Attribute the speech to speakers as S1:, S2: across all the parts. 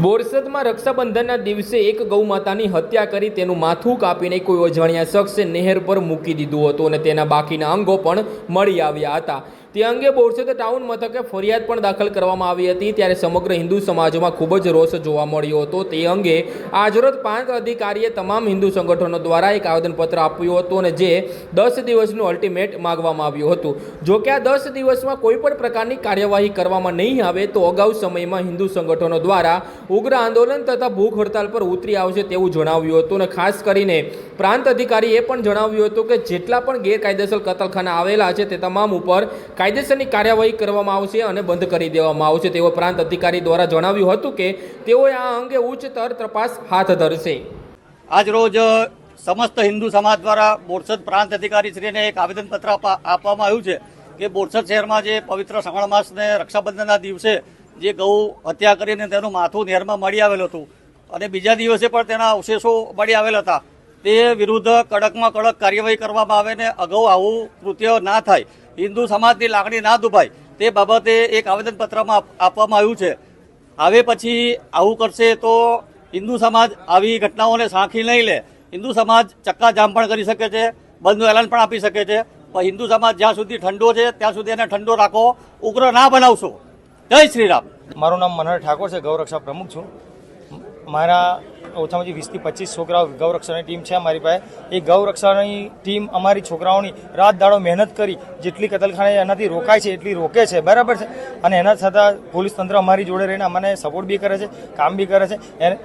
S1: બોરસદમાં રક્ષાબંધનના દિવસે એક ગૌમાતાની હત્યા કરી તેનું માથું કાપીને કોઈ અજાણ્યા શખ્સે નહેર પર મૂકી દીધું હતું અને તેના બાકીના અંગો પણ મળી આવ્યા હતા। તે અંગે બોરસદ ટાઉન મથકે ફરિયાદ પણ દાખલ કરવામાં આવી હતી। ત્યારે સમગ્ર હિન્દુ સમાજમાં ખૂબ જ રોષ જોવા મળ્યો હતો। તે અંગે આજરોજ 5 અધિકારીએ તમામ હિન્દુ સંગઠનો દ્વારા એક આવેદનપત્ર આપ્યું હતું અને જે 10 દિવસનું અલ્ટિમેટ માંગવામાં આવ્યું હતું। જો કે આ 10 દિવસમાં કોઈ પણ પ્રકારની કાર્યવાહી કરવામાં નહીં આવે તો અગાઉ સમયમાં હિન્દુ સંગઠનો દ્વારા ઉગ્ર આંદોલન તથા ભૂખ હડતાલ પર ઉતરી આવશે તેવું જણાવ્યું હતું અને ખાસ કરીને પ્રાંત અધિકારીએ પણ જણાવ્યું હતું કે જેટલા પણ ગેરકાયદેસર કતલખાના આવેલા છે તે તમામ ઉપર કાયદેસરની કાર્યવાહી કરવામાં આવશે અને બંધ કરી દેવામાં આવશે તેવો પ્રાંત અધિકારી દ્વારા જણાવ્યું હતું કે તેઓએ આ અંગે ઉચ્ચતર તપાસ હાથ ધરશે।
S2: આજ રોજ સમસ્ત હિન્દુ સમાજ દ્વારા બોરસદ પ્રાંત અધિકારી શ્રીને એક આવેદનપત્ર આપવામાં આવ્યું છે કે બોરસદ શહેરમાં જે પવિત્ર શ્રાવણ માસને રક્ષાબંધનના દિવસે જે ગૌ હત્યા કરીને તેનું માથું નહેરમાં મળી આવેલું હતું અને બીજા દિવસે પણ તેના અવશેષો મળી આવેલા હતા, તે વિરુદ્ધ કડકમાં કડક કાર્યવાહી કરવામાં આવે ને અગાઉ આવું કૃત્ય ના થાય, હિન્દુ સમાજની લાગણી ના દુભાય તે બાબતે એક આવેદનપત્રમાં આપવામાં આવ્યું છે। હવે પછી આવું કરશે તો હિન્દુ સમાજ આવી ઘટનાઓને સાંખી નહીં લે। હિન્દુ સમાજ ચક્કાજામ પણ કરી શકે છે, બંધનું એલાન પણ આપી શકે છે, પણ હિન્દુ સમાજ જ્યાં સુધી ઠંડો છે ત્યાં સુધી એને ઠંડો રાખો, ઉગ્ર ના બનાવશો। જય શ્રી રામ।
S3: મારું નામ મનહર ઠાકોર છે, ગૌરક્ષા પ્રમુખ છું। મારા ઓછામાં ઓછી 20 થી 25 છોકરાઓ ગૌરક્ષાની ટીમ છે અમારી પાસે। એ ગૌરક્ષાની ટીમ અમારી છોકરાઓની રાત દાડો મહેનત કરી જેટલી કતલખાને એનાથી રોકાય છે એટલી રોકે છે, બરાબર છે। અને એના છતાં પોલીસ તંત્ર અમારી જોડે રહીને અમને સપોર્ટ બી કરે છે, કામ બી કરે છે।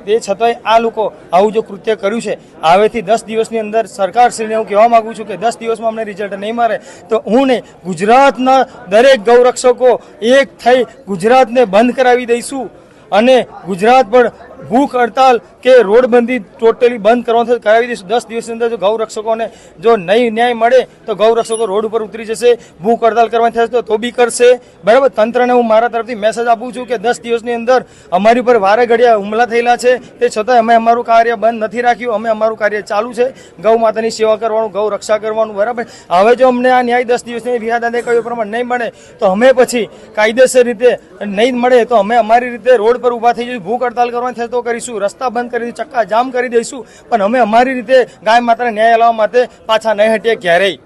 S3: તે છતાંય આ લોકો આવું જો કૃત્ય કર્યું છે, હવેથી 10 દિવસની અંદર સરકારશ્રીને હું કહેવા માગું છું કે 10 દિવસમાં અમને રિઝલ્ટ નહીં મળે તો હું ને ગુજરાતના દરેક ગૌરક્ષકો એક થઈ ગુજરાતને બંધ કરાવી દઈશું અને ગુજરાત પર ભૂખ હડતાલ કે રોડબંધી ટોટલી બંધ કરવાનું કરાવી દઈશું। 10 દિવસની અંદર જો ગૌરક્ષકોને જો નહીં ન્યાય મળે તો ગૌરક્ષકો રોડ ઉપર ઉતરી જશે, ભૂખ હડતાલ કરવાની થશે તો બી કરશે, બરાબર। તંત્રને હું મારા તરફથી મેસેજ આપું છું કે 10 દિવસની અંદર અમારી ઉપર વારે ઘડિયા હુમલા થયેલા છે, તે છતાંય અમે અમારું કાર્ય બંધ નથી રાખ્યું, અમે અમારું કાર્ય ચાલુ છે, ગૌ માતાની સેવા કરવાનું, ગૌ રક્ષા કરવાનું, બરાબર। હવે જો અમને આ ન્યાય 10 દિવસની વિહાદાને કહ્યું પ્રમાણે નહીં મળે તો અમે પછી કાયદેસર રીતે નહીં મળે તો અમે અમારી રીતે રોડ પર ઊભા થઈ જઈશું, ભૂખ હડતાલ કરવાની થશે તો કરીશું, રસ્તા બંધ કરી દઈશું, ચક્કા જામ કરી દઈશું, પણ અમે અમારી રીતે ગાય માતાને ન્યાય લાવવા માટે પાછા નહીં હટીએ ક્યારેય।